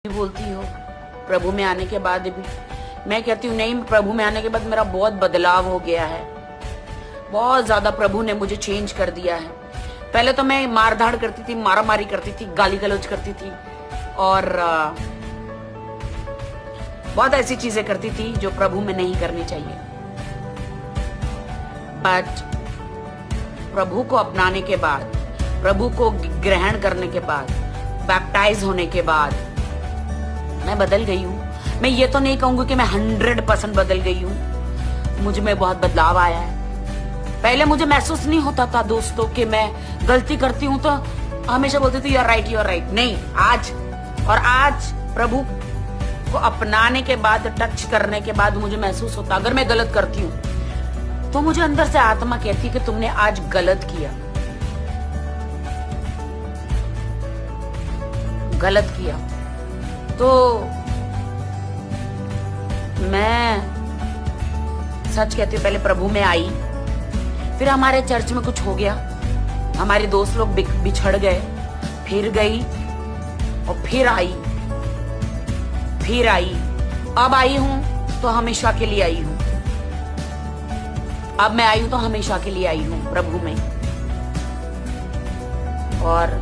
बोलती हो प्रभु में आने के बाद भी। मैं कहती हूँ नहीं, प्रभु में आने के बाद मेरा बहुत बदलाव हो गया है, बहुत ज्यादा प्रभु ने मुझे चेंज कर दिया है। पहले तो मैं मारधाड़ करती थी, मारामारी करती थी, गाली गलौज करती थी और बहुत ऐसी चीजें करती थी जो प्रभु में नहीं करनी चाहिए। बट प्रभु को अपनाने के बाद, प्रभु को ग्रहण करने के बाद, बैप्टाइज होने के बाद मैं बदल गई हूँ। मैं ये तो नहीं कहूंगी कि मैं 100% बदल गई हूँ, मुझ में बहुत बदलाव आया है। पहले मुझे महसूस नहीं होता था दोस्तों कि मैं गलती करती हूँ तो हमेशा बोलती थी यार राइट, यूर राइट। नहीं, आज प्रभु को अपनाने के बाद, टच करने के बाद मुझे महसूस होता अगर मैं गलत करती हूँ तो मुझे अंदर से आत्मा कहती कि तुमने आज गलत किया, गलत किया। तो मैं सच कहती हूँ, पहले प्रभु में आई, फिर हमारे चर्च में कुछ हो गया, हमारे दोस्त लोग बिछड़ गए, फिर गई और फिर आई, अब आई हूं तो हमेशा के लिए आई हूं। अब मैं आई हूं तो हमेशा के लिए आई हूं प्रभु में। और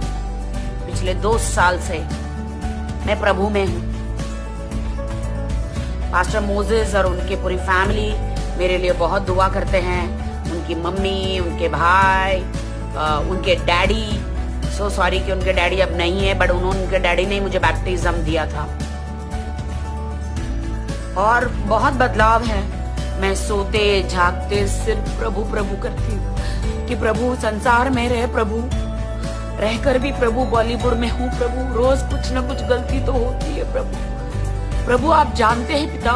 पिछले 2 साल से मैं प्रभु में हूं। पास्टर मोजेस और उनकी पूरी फैमिली मेरे लिए बहुत दुआ करते हैं, उनकी मम्मी, उनके भाई, उनके डैडी। सो सॉरी कि उनके डैडी अब नहीं है, बट उनके डैडी ने मुझे बैप्टिज्म दिया था। और बहुत बदलाव है। मैं सोते जागते सिर्फ प्रभु प्रभु करती हूँ कि प्रभु संसार में रहे, प्रभु रहकर भी प्रभु बॉलीवुड में हूँ, प्रभु रोज कुछ ना कुछ गलती तो होती है प्रभु आप जानते हैं पिता,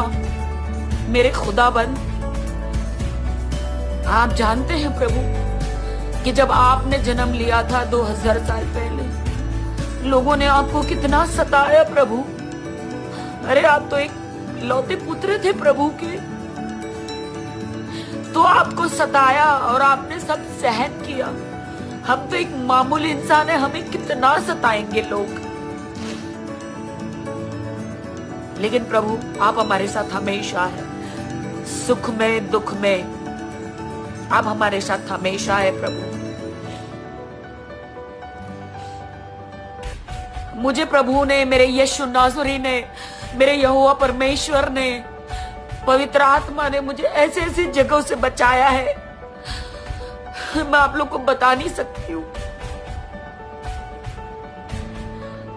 मेरे खुदाबंद आप जानते हैं प्रभु कि जब आपने जन्म लिया था 2000 साल पहले, लोगों ने आपको कितना सताया प्रभु। अरे आप तो एक लौते पुत्र थे प्रभु के, तो आपको सताया और आपने सब सहन किया। हम तो एक मामूली इंसान है, हमें कितना सताएंगे लोग, लेकिन प्रभु आप हमारे साथ हमेशा है, सुख में दुख में आप हमारे साथ हमेशा है प्रभु। मुझे प्रभु ने, मेरे यीशु नासरी ने, मेरे यहोवा परमेश्वर ने, पवित्र आत्मा ने मुझे ऐसे ऐसी जगहों से बचाया है, मैं आप लोग को बता नहीं सकती हूँ।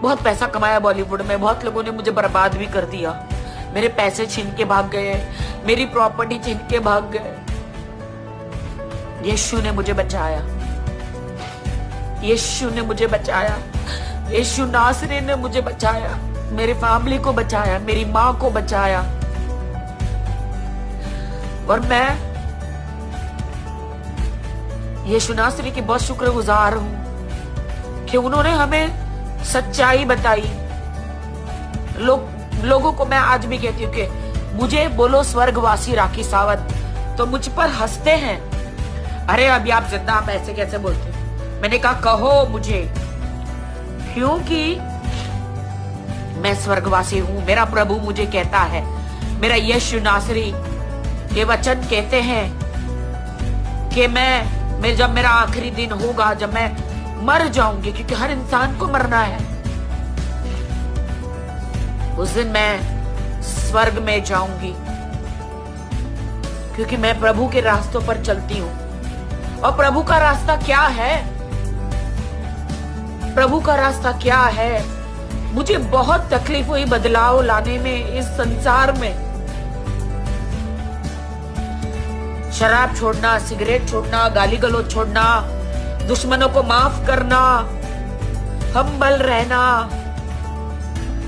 बहुत पैसा कमाया बॉलीवुड में, बहुत लोगों ने मुझे बर्बाद भी कर दिया, मेरे पैसे छीन के भाग गए, मेरी प्रॉपर्टी छीन के भाग गए। यीशु ने मुझे बचाया, यीशु ने मुझे बचाया, यीशु नासरी ने मुझे बचाया, मेरी फैमिली को बचाया, मेरी माँ को बचाया। और मैं यीशु नासरी की बहुत शुक्रगुजार हूं कि उन्होंने हमें सच्चाई बताई। लोगों को मैं आज भी कहती हूँ कि मुझे बोलो स्वर्गवासी राखी सावंत, तो मुझ पर हंसते हैं। अरे अभी आप जिंदा, आप ऐसे कैसे बोलते हैं? मैंने कहा कहो मुझे, क्योंकि मैं स्वर्गवासी हूं। मेरा प्रभु मुझे कहता है, मेरा यीशु नासरी ये वचन कहते हैं कि मैं जब मेरा आखिरी दिन होगा, जब मैं मर जाऊंगी, क्योंकि हर इंसान को मरना है, उस दिन मैं स्वर्ग में जाऊंगी, क्योंकि मैं प्रभु के रास्तों पर चलती हूँ। और प्रभु का रास्ता क्या है? प्रभु का रास्ता क्या है? मुझे बहुत तकलीफ हुई बदलाव लाने में इस संसार में। शराब छोड़ना, सिगरेट छोड़ना, गाली गलौज छोड़ना, दुश्मनों को माफ करना, हम्बल रहना,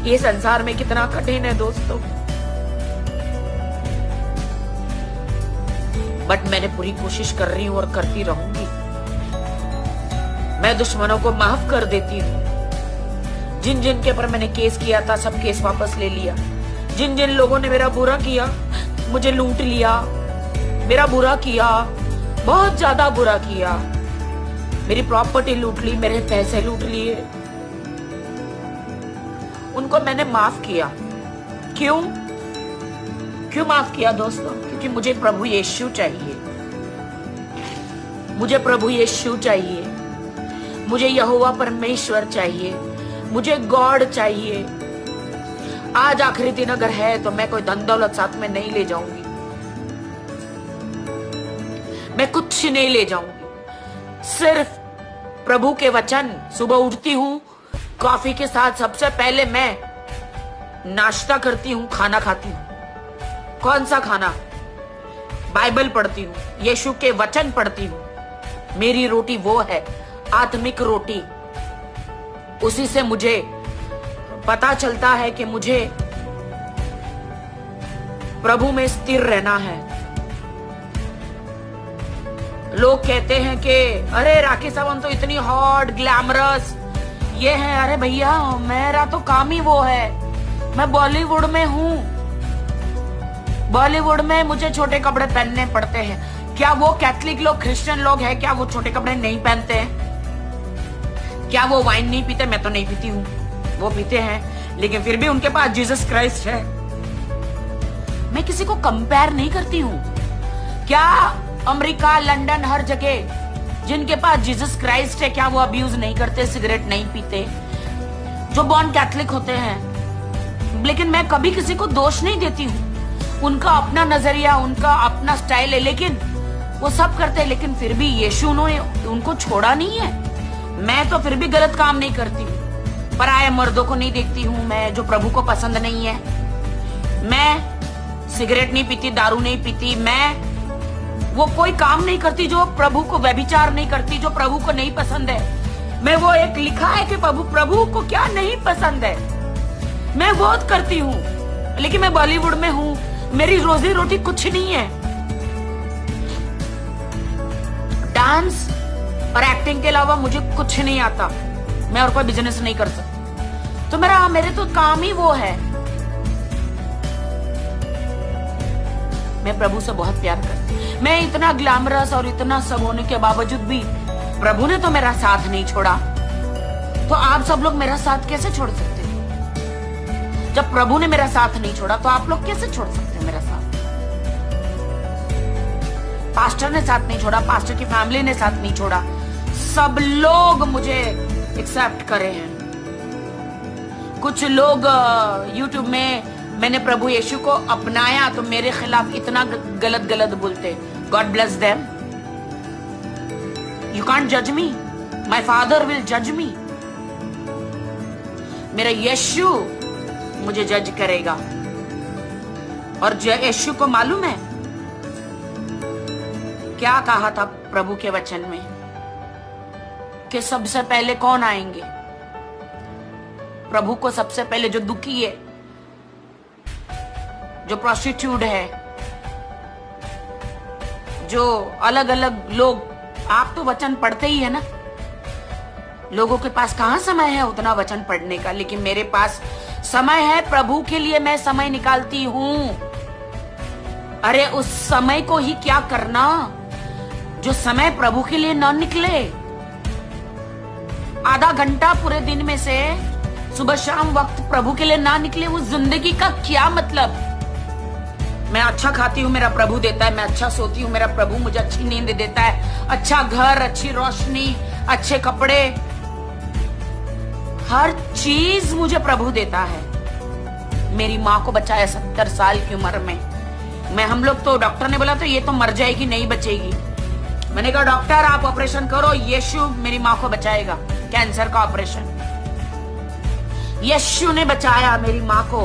ये संसार में कितना कठिन है दोस्तों। बट मैंने पूरी कोशिश कर रही हूं और करती रहूंगी। मैं दुश्मनों को माफ कर देती हूँ। जिन जिन के ऊपर मैंने केस किया था, सब केस वापस ले लिया। जिन जिन लोगों ने मेरा बुरा किया, मुझे लूट लिया, मेरा बुरा किया, बहुत ज्यादा बुरा किया, मेरी प्रॉपर्टी लूट ली, मेरे पैसे लूट लिए, उनको मैंने माफ किया। क्यों क्यों माफ किया दोस्तों? क्योंकि मुझे प्रभु यीशु चाहिए, मुझे प्रभु यीशु चाहिए, मुझे यहोवा परमेश्वर चाहिए, मुझे गॉड चाहिए। आज आखिरी दिन अगर है तो मैं कोई धन दौलत साथ में नहीं ले जाऊंगी, मैं कुछ नहीं ले जाऊंगी, सिर्फ प्रभु के वचन। सुबह उठती हूं, कॉफी के साथ सबसे पहले मैं नाश्ता करती हूं, खाना खाती हूं। कौन सा खाना? बाइबल पढ़ती हूं, यीशु के वचन पढ़ती हूं। मेरी रोटी वो है, आत्मिक रोटी। उसी से मुझे पता चलता है कि मुझे प्रभु में स्थिर रहना है। लोग कहते हैं कि अरे राखी सावंत तो इतनी हॉट ग्लैमरस ये है। अरे भैया, मेरा तो काम ही वो है। मैं बॉलीवुड में हूं, बॉलीवुड में मुझे छोटे कपड़े पहनने पड़ते हैं। क्या वो कैथलिक लोग, क्रिश्चियन लोग हैं, क्या वो छोटे कपड़े नहीं पहनते हैं? क्या वो वाइन नहीं पीते? मैं तो नहीं पीती हूँ, वो पीते हैं, लेकिन फिर भी उनके पास जीसस क्राइस्ट है। मैं किसी को कंपेयर नहीं करती हूँ। क्या अमेरिका, लंदन, हर जगह जिनके पास जीसस क्राइस्ट है, क्या वो अब्यूज नहीं करते, सिगरेट नहीं पीते, जो बॉर्न कैथलिक होते हैं? लेकिन मैं कभी किसी को दोष नहीं देती हूँ। उनका अपना नजरिया, उनका अपना स्टाइल है, लेकिन वो सब करते हैं। लेकिन फिर भी यीशु ने उनको छोड़ा नहीं है। मैं तो फिर भी गलत काम नहीं करती हूँ। पराये मर्दों को नहीं देखती हूँ मैं, जो प्रभु को पसंद नहीं है। मैं सिगरेट नहीं पीती, दारू नहीं पीती, मैं वो कोई काम नहीं करती जो प्रभु को, व्यभिचार नहीं करती जो प्रभु को नहीं पसंद है। मैं वो एक लिखा है कि प्रभु को क्या नहीं पसंद है, मैं वो करती हूँ। लेकिन मैं बॉलीवुड में हूँ, मेरी रोजी रोटी कुछ नहीं है। डांस और एक्टिंग के अलावा मुझे कुछ नहीं आता। मैं और कोई बिजनेस नहीं कर सकती। तो मेरे तो काम ही वो है। मैं प्रभु से बहुत प्यार करती हूँ। मैं इतना ग्लैमरस और इतना सब होने के बावजूद भी प्रभु ने तो मेरा साथ नहीं छोड़ा। तो आप सब लोग मेरा साथ कैसे छोड़ सकते हैं? जब प्रभु ने मेरा साथ नहीं छोड़ा तो आप लोग कैसे छोड़ सकते हैं मेरा साथ? पास्टर ने साथ नहीं छोड़ा, पास्टर की फैमिली ने साथ नहीं छोड़ा, सब लोग मुझे एक्सेप्ट करे हैं। कुछ लोग यूट्यूब में मैंने प्रभु यीशु को अपनाया तो मेरे खिलाफ इतना गलत गलत बोलते। God bless them. You can't जज मी, माय फादर विल जज मी। मेरा यीशु मुझे जज करेगा। और यीशु को मालूम है क्या कहा था प्रभु के वचन में, कि सबसे पहले कौन आएंगे? प्रभु को सबसे पहले जो दुखी है, जो प्रोस्टिट्यूट है, जो अलग अलग लोग। आप तो वचन पढ़ते ही है ना। लोगों के पास कहां समय है उतना वचन पढ़ने का, लेकिन मेरे पास समय है। प्रभु के लिए मैं समय निकालती हूं। अरे उस समय को ही क्या करना जो समय प्रभु के लिए ना निकले। आधा घंटा पूरे दिन में से सुबह शाम वक्त प्रभु के लिए ना निकले, उस जिंदगी का क्या मतलब? मैं अच्छा खाती हूँ, मेरा प्रभु देता है। मैं अच्छा सोती हूँ, मेरा प्रभु मुझे अच्छी नींद देता है। अच्छा घर, अच्छी रोशनी, अच्छे कपड़े, हर चीज मुझे प्रभु देता है। मेरी माँ को बचाया 70 साल की उम्र में। हम लोग तो, डॉक्टर ने बोला तो ये तो मर जाएगी, नहीं बचेगी। मैंने कहा डॉक्टर आप ऑपरेशन करो, यीशु मेरी माँ को बचाएगा। कैंसर का ऑपरेशन यीशु ने बचाया मेरी माँ को।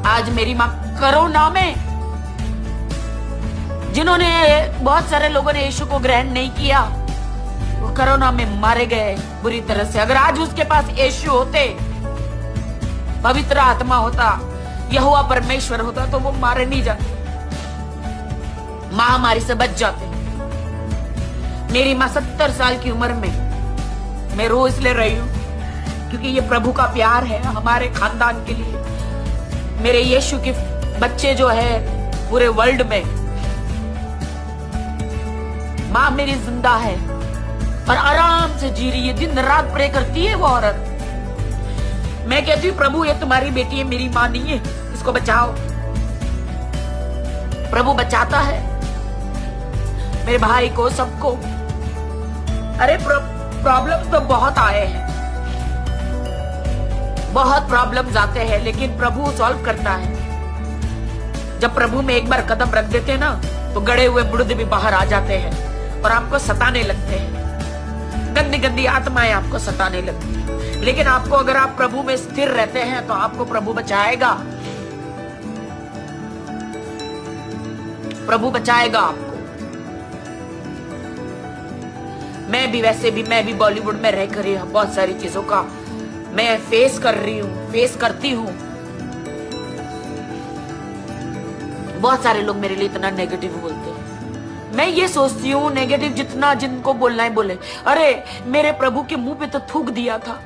आज मेरी माँ कोरोना में, जिन्होंने, बहुत सारे लोगों ने यीशु को ग्रहण नहीं किया, वो कोरोना में मारे गए बुरी तरह से। अगर आज उसके पास यीशु होते, पवित्र आत्मा होता, यहोवा परमेश्वर होता, तो वो मारे नहीं जाते, महामारी से बच जाते। मेरी माँ 70 साल की उम्र में, मैं रो इसलिए रही हूं क्योंकि ये प्रभु का प्यार है हमारे खानदान के लिए। मेरे यीशु के बच्चे जो है पूरे वर्ल्ड में, माँ मेरी जिंदा है। और आराम से जी रही है, दिन रात प्रे करती है वो औरत। मैं कहती हूँ प्रभु ये तुम्हारी बेटी है, मेरी माँ नहीं है, इसको बचाओ। प्रभु बचाता है मेरे भाई को, सबको। अरे प्रॉब्लम तो बहुत आए हैं, बहुत प्रॉब्लम्स आते हैं, लेकिन प्रभु सॉल्व करता है। जब प्रभु में एक बार कदम रख देते हैं ना, तो गड़े हुए मुर्द भी बाहर आ जाते हैं और आपको सताने लगते हैं। गंदी गंदी आत्माएं आपको सताने लगती है। लेकिन आपको, अगर आप प्रभु में स्थिर रहते हैं, तो आपको प्रभु बचाएगा। प्रभु बचाएगा आपको। मैं भी बॉलीवुड में रह कर बहुत सारी चीजों का मैं फेस करती हूँ। बहुत सारे लोग मेरे लिए इतना नेगेटिव बोलते हैं। मैं ये सोचती हूँ नेगेटिव जितना जिनको बोलना है बोले। अरे मेरे प्रभु के मुंह पे तो थूक दिया था,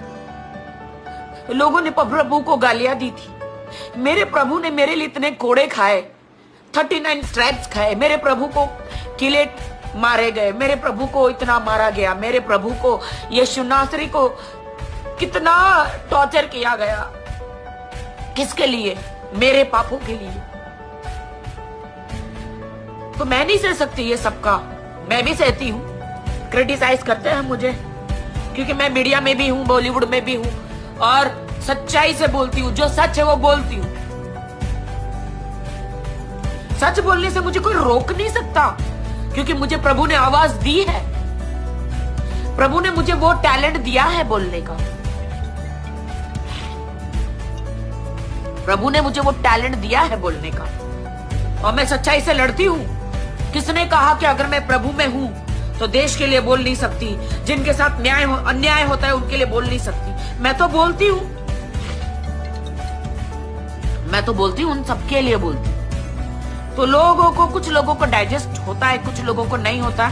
लोगों ने प्रभु को गालियां दी थी। मेरे प्रभु ने मेरे लिए इतने कोड़े खाए, 39 स्ट्रैप्स खाए। मेरे प्रभु को किले मारे गए, मेरे प्रभु को इतना मारा गया, मेरे प्रभु को, यीशु नासरी को कितना टॉर्चर किया गया। किसके लिए? मेरे पापों के लिए। तो मैं नहीं सह सकती ये सबका। मैं भी सहती हूँ। क्रिटिसाइज करते हैं मुझे, क्योंकि मैं मीडिया में भी हूँ, बॉलीवुड में भी हूँ, और सच्चाई से बोलती हूँ। जो सच है वो बोलती हूँ। सच बोलने से मुझे कोई रोक नहीं सकता, क्योंकि मुझे प्रभु ने आवाज दी है। प्रभु ने मुझे वो टैलेंट दिया है बोलने का। प्रभु ने मुझे वो टैलेंट दिया है बोलने का, और मैं सच्चाई से लड़ती हूँ। किसने कहा कि अगर मैं प्रभु में हूं तो देश के लिए बोल नहीं सकती, जिनके साथ अन्याय होता है उनके लिए बोल नहीं सकती? मैं तो बोलती हूँ, उन सबके लिए बोलती हूँ। तो लोगों को, कुछ लोगों को डाइजेस्ट होता है, कुछ लोगों को नहीं होता,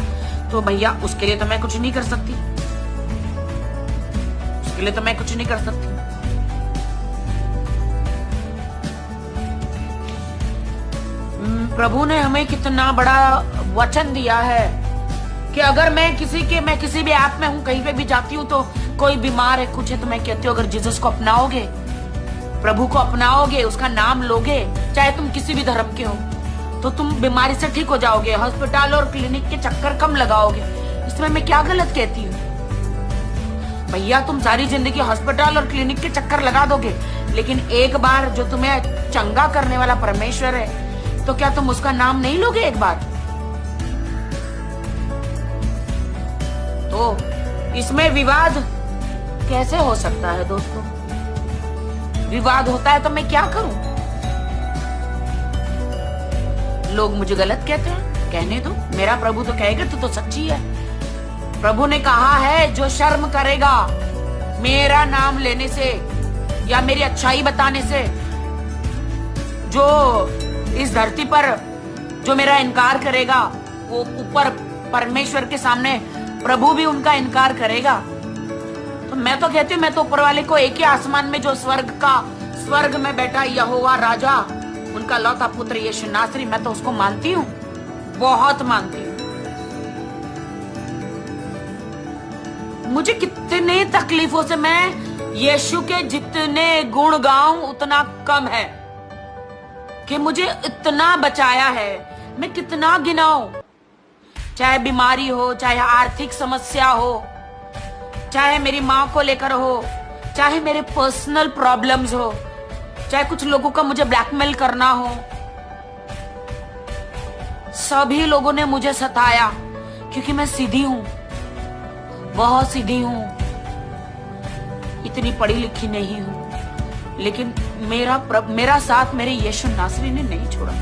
तो भैया उसके लिए तो मैं कुछ नहीं कर सकती। उसके लिए तो मैं कुछ नहीं कर सकती। प्रभु ने हमें कितना बड़ा वचन दिया है कि अगर मैं किसी भी ऐप में हूं, कहीं पे भी जाती हूँ, तो कोई बीमार है, कुछ है, तो मैं कहती हूँ अगर जीसस को अपनाओगे, प्रभु को अपनाओगे, उसका नाम लोगे, चाहे तुम किसी भी धर्म के हो, तो तुम बीमारी से ठीक हो जाओगे। हॉस्पिटल और क्लिनिक के चक्कर कम लगाओगे। इसमें मैं क्या गलत कहती हूँ? भैया तुम सारी जिंदगी हॉस्पिटल और क्लिनिक के चक्कर लगा दोगे, लेकिन एक बार जो तुम्हें चंगा करने वाला परमेश्वर है, तो क्या तुम उसका नाम नहीं लोगे एक बार? तो इसमें विवाद कैसे हो सकता है दोस्तों? विवाद होता है तो मैं क्या करूं? लोग मुझे गलत कहते हैं, कहने दो। मेरा प्रभु तो कहेगा तो सच्ची है। प्रभु ने कहा है जो शर्म करेगा मेरा नाम लेने से या मेरी अच्छाई बताने से, जो इस धरती पर जो मेरा इनकार करेगा, वो ऊपर परमेश्वर के सामने प्रभु भी उनका इनकार करेगा। तो मैं तो कहती हूँ, मैं तो ऊपर वाले को, एक ही आसमान में जो स्वर्ग में बैठा यहोवा राजा, उनका लौता पुत्र यीशु नासरी, मैं तो उसको मानती हूँ, बहुत मानती हूँ। मुझे कितने तकलीफों से, मैं यीशु के जितने गुण गाऊं उतना कम है, कि मुझे इतना बचाया है, मैं कितना गिनाऊं। चाहे बीमारी हो, चाहे आर्थिक समस्या हो, चाहे मेरी माँ को लेकर हो, चाहे मेरे पर्सनल प्रॉब्लम्स हो, चाहे कुछ लोगों का मुझे ब्लैकमेल करना हो, सभी लोगों ने मुझे सताया, क्योंकि मैं सीधी हूं, बहुत सीधी हूं, इतनी पढ़ी लिखी नहीं हूं। लेकिन मेरा साथ मेरे यीशु नासरी ने नहीं छोड़ा।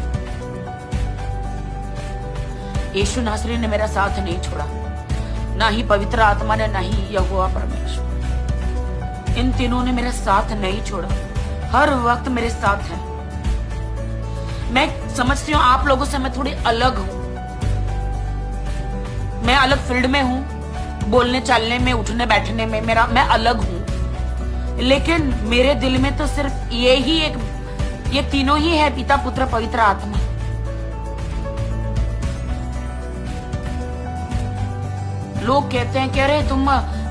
यीशु नासरी ने मेरा साथ नहीं छोड़ा, ना ही पवित्र आत्मा ने, ना ही यहोवा परमेश्वर। इन तीनों ने मेरा साथ नहीं छोड़ा, हर वक्त मेरे साथ है। मैं समझती हूँ आप लोगों से मैं थोड़ी अलग हूं, मैं अलग फील्ड में हूं, बोलने चालने में, उठने बैठने में मैं अलग हूं, लेकिन मेरे दिल में तो सिर्फ ये तीनों ही है, पिता पुत्र पवित्र आत्मा। लोग कहते हैं कि अरे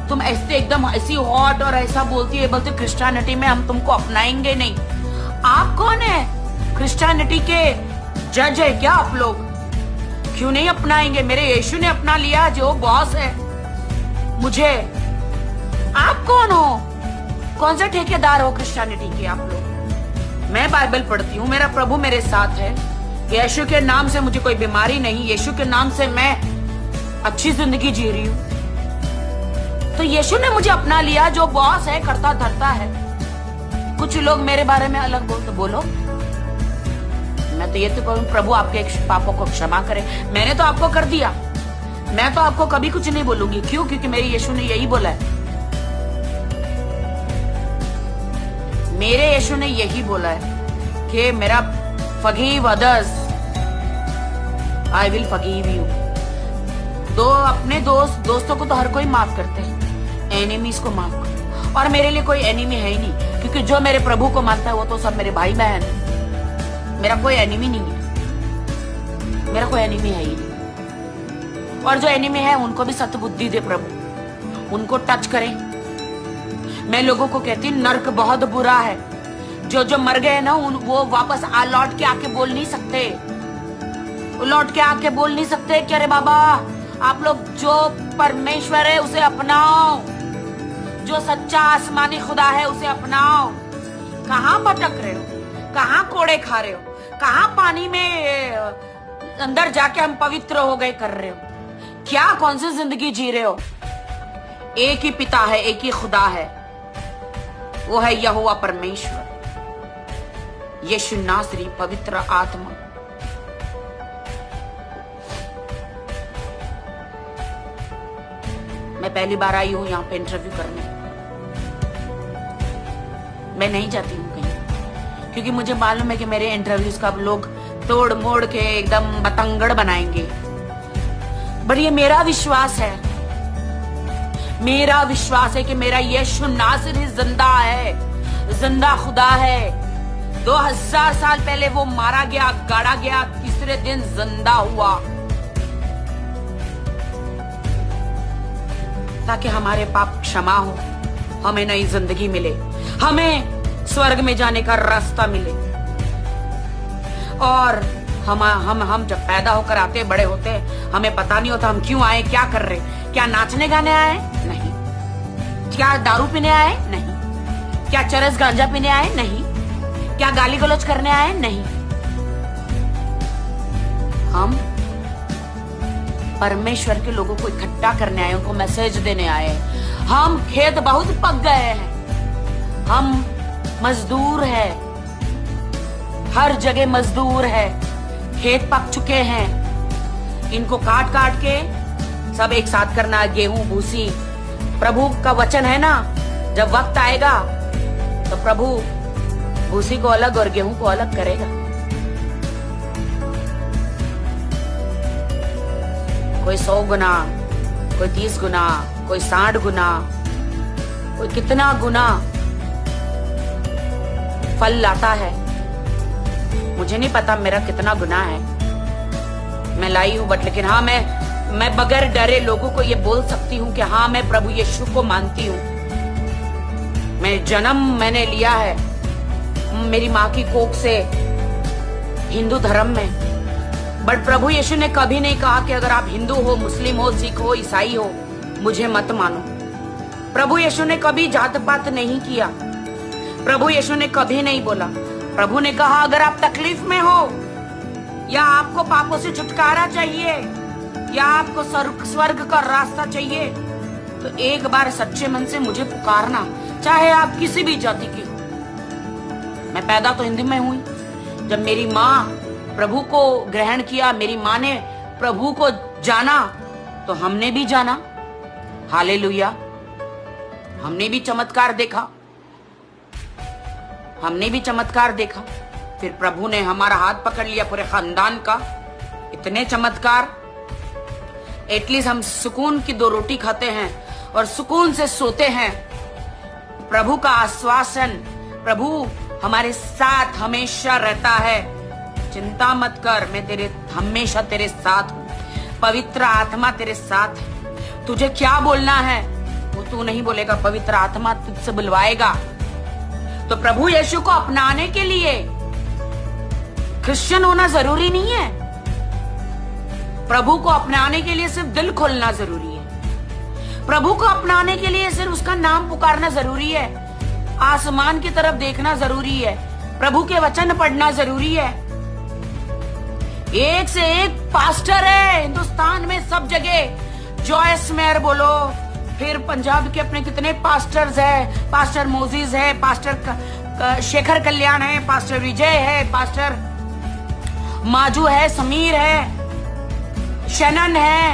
तुम ऐसे एकदम ऐसी हॉट और ऐसा बोलती है, बोलते क्रिश्चियनिटी में हम तुमको अपनाएंगे नहीं। आप कौन है? क्रिश्चियनिटी के जज है क्या आप लोग? क्यों नहीं अपनाएंगे? मेरे यीशु ने अपना लिया, जो बॉस है मुझे। आप कौन हो? कौन से ठेकेदार हो क्रिश्चियनिटी के आप लोग? मैं बाइबल पढ़ती हूँ, मेरा प्रभु मेरे साथ है। यीशु के नाम से मुझे कोई बीमारी नहीं, यीशु के नाम से मैं अच्छी जिंदगी जी रही हूँ। तो यीशु ने मुझे अपना लिया, जो बॉस है करता धरता है। कुछ लोग मेरे बारे में अलग बोलो। मैं तो ये तो कहूँ, प्रभु आपके पापों को क्षमा करे। मैंने तो आपको कर दिया, मैं तो आपको कभी कुछ नहीं बोलूंगी। क्यों? क्योंकि मेरे यीशु ने यही बोला है। मेरे यीशु ने यही बोला है कि मेरा forgive others, I will forgive you. अपने दोस्तों को तो हर कोई माफ करते हैं, एनिमीज को माफ करो। और मेरे लिए कोई एनिमी है ही नहीं, क्योंकि जो मेरे प्रभु को मानता है वो तो सब मेरे भाई बहन है। मेरा कोई एनिमी नहीं है, मेरा कोई एनिमी है ही नहीं। और जो एनिमी है उनको भी सतबुद्धि दे प्रभु, उनको टच करें। मैं लोगों को कहती हूँ नर्क बहुत बुरा है। जो मर गए ना वो वापस लौट के आके बोल नहीं सकते, लौट के आके बोल नहीं सकते कि अरे बाबा आप लोग जो परमेश्वर है उसे अपनाओ, जो सच्चा आसमानी खुदा है उसे अपनाओ। कहाँ भटक रहे हो? कहाँ कोड़े खा रहे हो? कहाँ पानी में अंदर जाके हम पवित्र हो गए कर रहे हो? क्या कौन सी जिंदगी जी रहे हो? एक ही पिता है, एक ही खुदा है, वो है यहोवा परमेश्वर, यीशु नासरी, पवित्र आत्मा। मैं पहली बार आई हूं यहाँ पे इंटरव्यू करने। मैं नहीं जाती हूँ कहीं, क्योंकि मुझे मालूम है कि मेरे इंटरव्यूज का लोग तोड़ मोड़ के एकदम बतंगड़ बनाएंगे। बट ये मेरा विश्वास है, मेरा विश्वास है कि मेरा यीशु नासरी जिंदा है, जिंदा खुदा है। 2000 साल पहले वो मारा गया, गाड़ा गया, तीसरे दिन जिंदा हुआ, ताकि हमारे पाप क्षमा हो, हमें नई जिंदगी मिले, हमें स्वर्ग में जाने का रास्ता मिले। और हम जब पैदा होकर आते, बड़े होते, हमें पता नहीं होता हम क्यों आए, क्या कर रहे। क्या नाचने गाने आए? नहीं। क्या दारू पीने आए? नहीं। क्या चरस गांजा पीने आए? नहीं। क्या गाली गलौज करने आए? नहीं। हम परमेश्वर के लोगों को इकट्ठा करने आए, उनको मैसेज देने आए। हम खेत बहुत पक गए हैं, हम मजदूर है, हर जगह मजदूर है, खेत पक चुके हैं। इनको काट काट के सब एक साथ करना, गेहूं भूसी। प्रभु का वचन है ना, जब वक्त आएगा तो प्रभु भूसी को अलग और गेहूं को अलग करेगा। कोई 100 गुना, कोई 30 गुना, कोई 60 गुना, कोई कितना गुना फल लाता है। मुझे नहीं पता मेरा कितना गुना है, मैं लाई हूं, बट लेकिन हाँ मैं बगैर डरे लोगों को ये बोल सकती हूँ कि हाँ मैं प्रभु यीशु को मानती हूँ। मैंने लिया है मेरी माँ की कोख से हिंदू धर्म में। बट प्रभु यीशु ने कभी नहीं कहा कि अगर आप हिंदू हो, मुस्लिम हो, सिख हो, ईसाई हो, मुझे मत मानो। प्रभु यीशु ने कभी जात पात नहीं किया। प्रभु यीशु ने कभी नहीं बोला। प्रभु ने कहा अगर आप तकलीफ में हो, या आपको पापों से छुटकारा चाहिए, या आपको स्वर्ग का रास्ता चाहिए, तो एक बार सच्चे मन से मुझे पुकारना, चाहे आप किसी भी जाति के हो। मैं पैदा तो हिंदू में हुई। जब मेरी माँ प्रभु को ग्रहण किया, मेरी माँ ने प्रभु को जाना, तो हमने भी जाना। हालेलुया। हमने भी चमत्कार देखा, हमने भी चमत्कार देखा। फिर प्रभु ने हमारा हाथ पकड़ लिया, पूरे खानदान का। इतने चमत्कार। एटलीस्ट हम सुकून की 2 रोटी खाते हैं और सुकून से सोते हैं। प्रभु का आश्वासन, प्रभु हमारे साथ हमेशा रहता है। चिंता मत कर, मैं हमेशा तेरे साथ हूँ। पवित्र आत्मा तेरे साथ है। तुझे क्या बोलना है वो तू नहीं बोलेगा, पवित्र आत्मा तुझसे बुलवाएगा। तो प्रभु यीशु को अपनाने के लिए क्रिश्चियन होना जरूरी नहीं है। प्रभु को अपनाने के लिए सिर्फ दिल खोलना जरूरी है। प्रभु को अपनाने के लिए सिर्फ उसका नाम पुकारना जरूरी है। आसमान की तरफ देखना जरूरी है। प्रभु के वचन पढ़ना जरूरी है। एक से एक पास्टर है हिंदुस्तान में, सब जगह। जॉयस मेयर बोलो, फिर पंजाब के अपने कितने पास्टर्स है, पास्टर मोजिस है, पास्टर शेखर कल्याण है, पास्टर विजय है, पास्टर माजू है, समीर है, शनन है,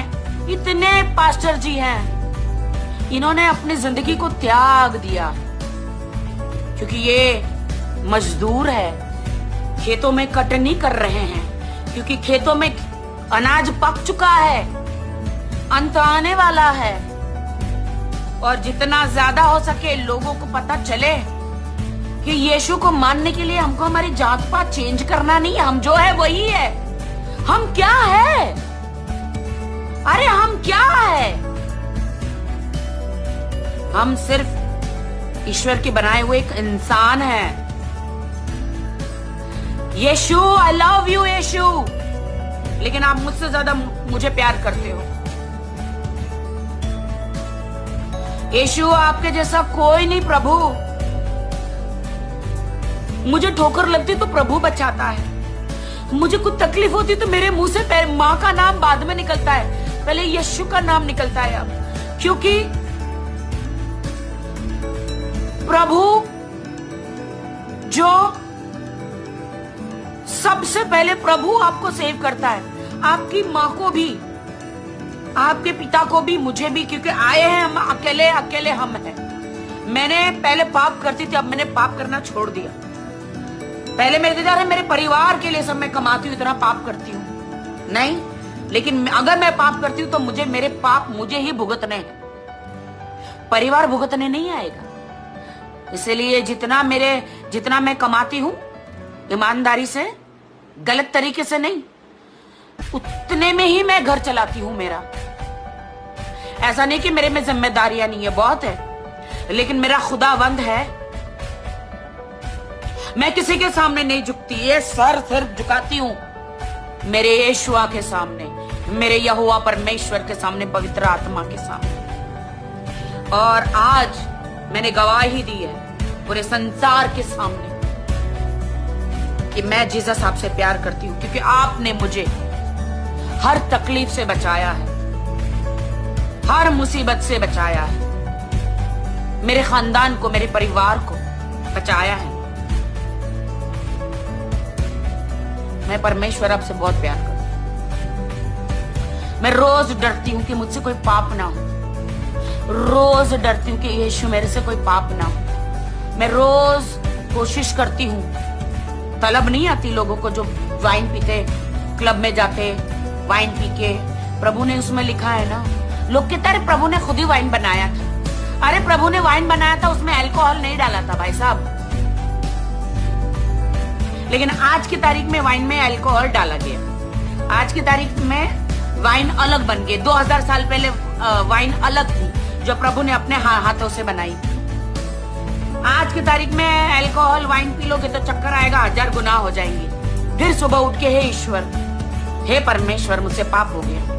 इतने पास्टर जी हैं। इन्होंने अपनी जिंदगी को त्याग दिया क्योंकि ये मजदूर है, खेतों में कटनी कर रहे हैं क्योंकि खेतों में अनाज पक चुका है, अंत आने वाला है। और जितना ज्यादा हो सके लोगों को पता चले कि यीशु को मानने के लिए हमको हमारी जात पात चेंज करना नहीं, हम जो है वही है। हम क्या है? अरे हम क्या है? हम सिर्फ ईश्वर के बनाए हुए एक इंसान हैं। यीशु, आई लव यू यीशु, लेकिन आप मुझसे ज्यादा मुझे प्यार करते हो। यीशु आपके जैसा कोई नहीं प्रभु। मुझे ठोकर लगती तो प्रभु बचाता है, मुझे कुछ तकलीफ होती तो मेरे मुंह से माँ का नाम बाद में निकलता है, पहले यीशु का नाम निकलता है। अब क्योंकि प्रभु जो सबसे पहले प्रभु आपको सेव करता है, आपकी माँ को भी, आपके पिता को भी, मुझे भी, क्योंकि आए हैं हम अकेले, अकेले हम हैं। मैंने पहले पाप करती थी, अब मैंने पाप करना छोड़ दिया। पहले मेरे दिल मेरे परिवार के लिए सब मैं कमाती हूँ, इतना पाप करती हूँ नहीं, लेकिन अगर मैं पाप करती हूँ तो मुझे मेरे पाप मुझे ही भुगतने हैं, परिवार भुगतने नहीं आएगा। इसलिए जितना मैं कमाती हूँ ईमानदारी से, गलत तरीके से नहीं, उतने में ही मैं घर चलाती हूँ मेरा। ऐसा नहीं कि मेरे में जिम्मेदारियां नहीं है, बहुत है, लेकिन मेरा खुदावंद है। मैं किसी के सामने नहीं झुकती, ये सर सिर्फ झुकाती हूँ मेरे यीशुआ के सामने, मेरे यहोवा परमेश्वर के सामने, पवित्र आत्मा के सामने। और आज मैंने गवाही दी है पूरे संसार के सामने कि मैं जीसस आपसे प्यार करती हूँ, क्योंकि आपने मुझे हर तकलीफ से बचाया है, हर मुसीबत से बचाया है, मेरे खानदान को, मेरे परिवार को बचाया है। मैं परमेश्वर आपसे बहुत प्यार करती हूँ। मैं रोज डरती हूँ कि मुझसे कोई पाप ना हो, रोज डरती हूँ कि यीशु मेरे से कोई पाप ना हो। मैं रोज कोशिश करती हूँ, तलब नहीं आती लोगों को जो वाइन पीते, क्लब में जाते वाइन पी के। प्रभु ने उसमें लिखा है ना, लोग कहते हैं प्रभु ने खुद ही वाइन बनाया था। अरे प्रभु ने वाइन बनाया था, उसमें अल्कोहल नहीं डाला था भाई साहब, लेकिन आज की तारीख में वाइन में अल्कोहल डाला गया। आज की तारीख में वाइन अलग बन गई। 2000 साल पहले वाइन अलग थी जो प्रभु ने अपने हाथों से बनाई। आज की तारीख में अल्कोहल वाइन पी लोगे तो चक्कर आएगा, 1000 गुनाह हो जाएंगे। फिर सुबह उठ के, हे ईश्वर, हे परमेश्वर, मुझसे पाप हो गया।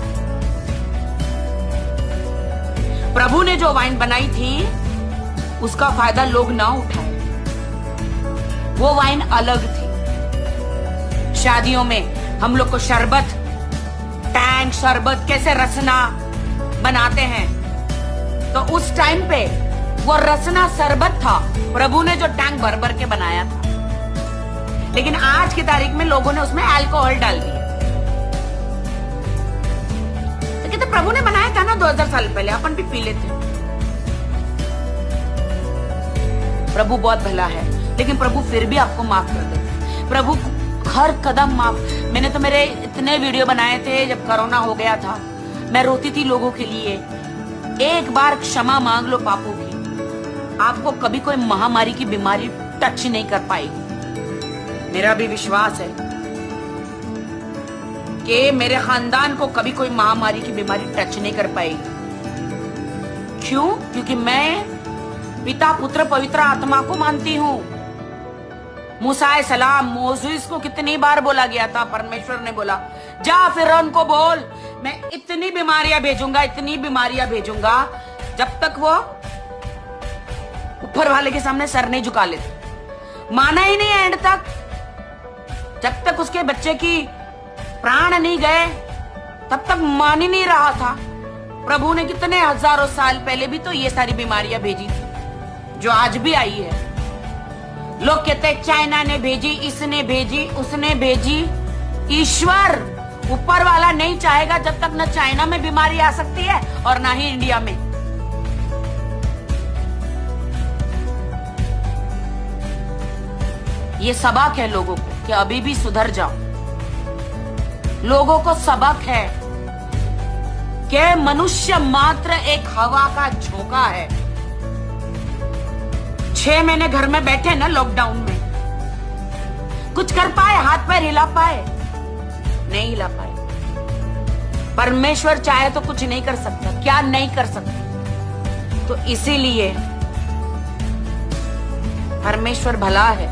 प्रभु ने जो वाइन बनाई थी उसका फायदा लोग ना उठाए, वो वाइन अलग थी। शादियों में हम लोग को शरबत, टैंक शरबत, कैसे रसना बनाते हैं, तो उस टाइम पे वो रसना शरबत था, प्रभु ने जो टैंक भर भर के बनाया था। लेकिन आज की तारीख में लोगों ने उसमें अल्कोहल डाल दिया। तो कहते प्रभु ने बनाया था ना 2000 साल पहले, अपन भी पी लेते। प्रभु बहुत भला है, लेकिन प्रभु फिर भी आपको माफ कर देता। प्रभु हर कदम माफ। मैंने तो मेरे इतने वीडियो बनाए थे जब कोरोना हो गया था, मैं रोती थी लोगों के लिए। एक बार क्षमा मांग लो पापों की, आपको कभी कोई महामारी की बीमारी टच नहीं कर पाएगी। मेरा भी विश्वास है कि मेरे खानदान को कभी कोई महामारी की बीमारी टच नहीं कर पाएगी। क्यों? क्योंकि मैं पिता पुत्र पवित्र आत्मा को मानती हूं। मूसा सलाम, मोसेस को कितनी बार बोला गया था, परमेश्वर ने बोला जा फिरौन को बोल मैं इतनी बीमारियां भेजूंगा, इतनी बीमारियां भेजूंगा जब तक वो ऊपर वाले के सामने सर नहीं झुका लेते। माना ही नहीं एंड तक, जब तक उसके बच्चे की प्राण नहीं गए तब तक मान ही नहीं रहा था। प्रभु ने कितने हजारों साल पहले भी तो ये सारी बीमारियां भेजी थी जो आज भी आई है। लोग कहते हैं चाइना ने भेजी, इसने भेजी, उसने भेजी। ईश्वर ऊपर वाला नहीं चाहेगा जब तक न चाइना में बीमारी आ सकती है और ना ही इंडिया में। ये सबक है लोगों को कि अभी भी सुधर जाओ। लोगों को सबक है कि मनुष्य मात्र एक हवा का झोंका है। 6 महीने घर में बैठे ना लॉकडाउन में, कुछ कर पाए? हाथ पैर हिला पाए? नहीं हिला पाए। परमेश्वर चाहे तो कुछ नहीं कर सकता, क्या नहीं कर सकता? तो इसीलिए परमेश्वर भला है।